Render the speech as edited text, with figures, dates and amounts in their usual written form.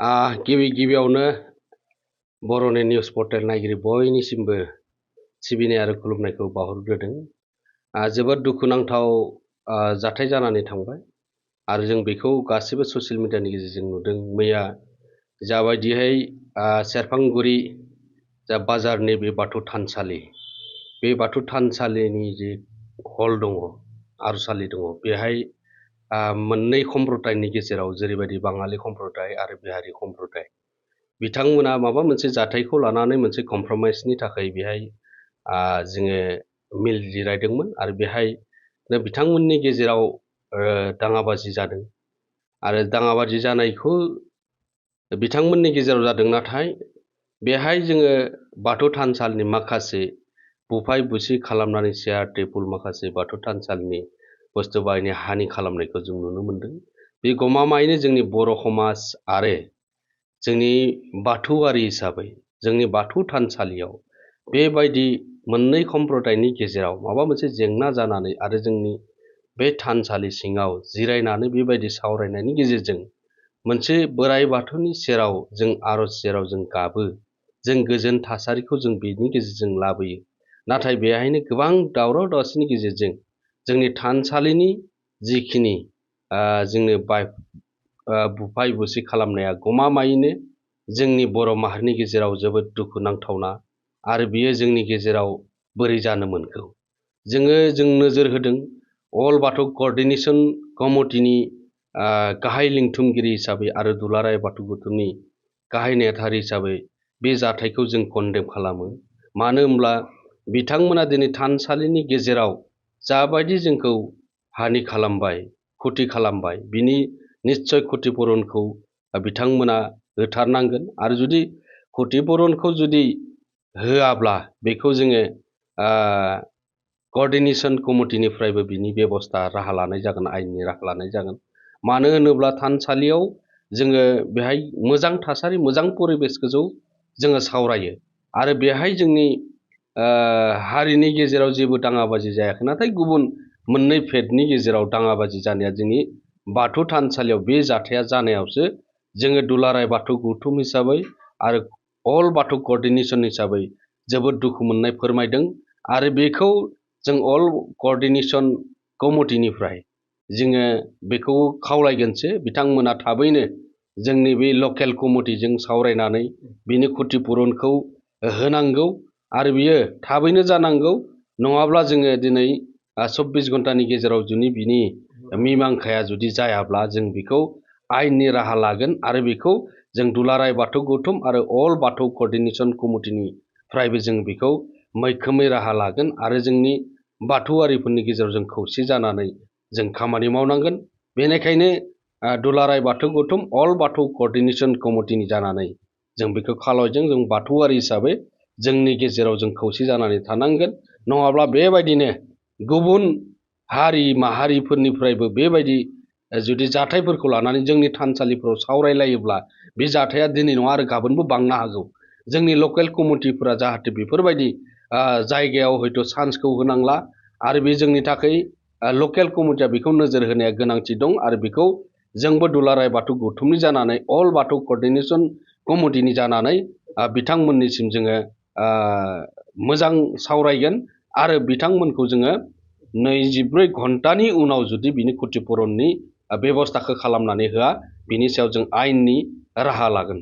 गिबियावनो बर'नि news portal नायगिरि बयनिसिमबो सिबिनाय आरो खुलुमनायखौ बावहरग्रोदों। जोबोद दुखुनांथाव जाथाय जानानै थांबाय आरो जों बेखौ गासिबो ससियेल मिडियानि गेजेरजों नुदों। मैया जाबायदिहाय सेरफांगुरि जा बाजारनि बे बाथौ थानसालि, बे बाथौ थानसालिनि जे हल दङ, आर'जसालि दङ, बेहाय मोननै सम्प्रदायनि गेजेराव जेरैबायदि बाङालि सम्प्रदाय आरो बिहारि सम्प्रदाय, बिथांमोना माबा मोनसे जाथायखौ लानानै मोनसे कमप्रमाइसनि थाखाय बेहाय जोङो मिल जिरायदोंमोन आरो बेहाय बिथांमोननि गेजेराव दाङाबाजि जादों आरो दाङाबाजि जानायखौ बिथांमोननि गेजेराव जादों। नाथाय बेहाय जोङो बाथौ थानसालिनि माखासे बुफाय बुसि खालामनानै चेयार टेबुल माखासे बाथौ थानसालिनि बुस्थु बाहायनाय हानि खालामनायखौ जों नुनो मोन्दों। बे गमामायैनो जोंनि बर' समाज आरो जोंनि बाथौआरि हिसाबै जोंनि बाथौ थानसालियाव बेबायदि मोननै सम्प्रदायनि गेजेराव माबा मोनसे जेंना जानानै आरो जोंनि बे थानसालि सिङाव जिरायनानै बेबायदि सावरायनायनि गेजेरजों मोनसे बोराइ बाथौनि सेराव जों आर'ज सेराव जों गाबो, जों गोजोन थासारिखौ जों बेनि गेजेरजों लाबोयो। नाथाय बेहायनो गोबां दावराव दावसिनि गेजेरजों जोंनि थानसालिनि जिखिनि जोंनो बुफाय बुसि खालामनाया गमामायैनो जोंनि बर' माहारिनि गेजेराव जोबोद दुखुनांथावना आरो बियो जोंनि गेजेराव बोरै जानो मोनखो। जों नोजोर होदों अल बाथौ क'र्डिनेशन कमिटिनि गाहाय लिंथुमगिरि हिसाबै आरो दुलाराय बाथौ गौथुमनि गाहाय नेहाथारि हिसाबै बे जाथायखौ जों कन्डेम खालामो। मानो होनब्ला बिथांमोना दिनै थानसालिनि गेजेराव जाबायदि जोंखौ हानि खालामबाय, क्षति खालामबाय, बिनि निस्सय क्षतिपुरनखौ बिथांमोना होथारनांगोन आरो जुदि क्षतिपुरनखौ जुदि होआब्ला बेखौ जोङो क'र्डिनेशन कमिटिनिफ्रायबो बिनि बेबस्था राहा लानाय जागोन, आयेननि राहा लानाय जागोन। मानो होनोब्ला थानसालियाव जोङो बेहाय मोजां थासारि, मोजां परिबेसखौ जोङो सावरायो आरो बेहाय जोंनि हारिनि गेजेराव जेबो दाङाबाजि जायाखै। नाथाय गुबुन मोननै फेदनि गेजेराव दाङाबाजि जानाया जोंनि बाथौ थानसालियाव बे जाथाया जानायावसो जोङो दुलाराय बाथौ गौथुम हिसाबै आरो अल बाथौ क'र्डिनेशन हिसाबै जोबोद दुखु मोननाय फोरमायदों आरो बेखौ जों अल क'र्डिनेशन कमिटिनिफ्राय जोङो बेखौ खावलायगोनसो बिथांमोना थाबैनो जोंनि बे लकेल कमिटिजों सावरायनानै बिनि क्षतिपुरनखौ होनांगौ आरो बियो थाबैनो जानांगौ। नङाब्ला जोङो दिनै 24 घन्टानि गेजेराव जुदि बिनि मिमांसाया जुदि जायाब्ला जों बेखौ आयेननि राहा लागोन आरो बेखौ जों दुलाराय बाथौ गौथुम आरो अल बाथौ क'र्डिनेशन कमिटिनिफ्रायबो जों बेखौ मैखोमै राहा लागोन आरो जोंनि बाथौआरिफोरनि गेजेराव जों खौसे जानानै जों खामानि मावनांगोन। बेनिखायनो दुलाराय बाथौ गौथुम अल बाथौ क'र्डिनेशन कमिटिनि जानानै जों बेखौ खावलायदों। जों बाथौआरि हिसाबै जोंनि गेजेराव जों खौसे जानानै थानांगोन। नङाब्ला बेबायदिनो गुबुन हारि माहारिफोरनिफ्रायबो बेबायदि जुदि जाथायफोरखौ लानानै जोंनि थानसालिफोराव सावरायलायोब्ला बे जाथाया दिनै नङा आरो गाबोनबो बांनो हागौ। जोंनि लकेल कमिटिफोरा जाहाथे बेफोरबायदि जायगायाव हयथ' चान्सखौ होनांला आरो बे जोंनि थाखाय लकेल कमिटिया बेखौ नोजोर होनाया गोनांथि दं आरो बेखौ जोंबो दुलाराय बाथौ गौथुमनि जानानै अल बाथौ क'र्डिनेशन कमिटिनि जानानै बिथांमोननिसिम जोङो मोजां सावरायगोन आरो बिथांमोनखौ जोङो 24 घन्टानि उनाव जुदि बिनि क्षतिपुरननि बेबस्थाखौ खालामनानै होआ, बिनि सायाव जों आयेननि राहा लागोन।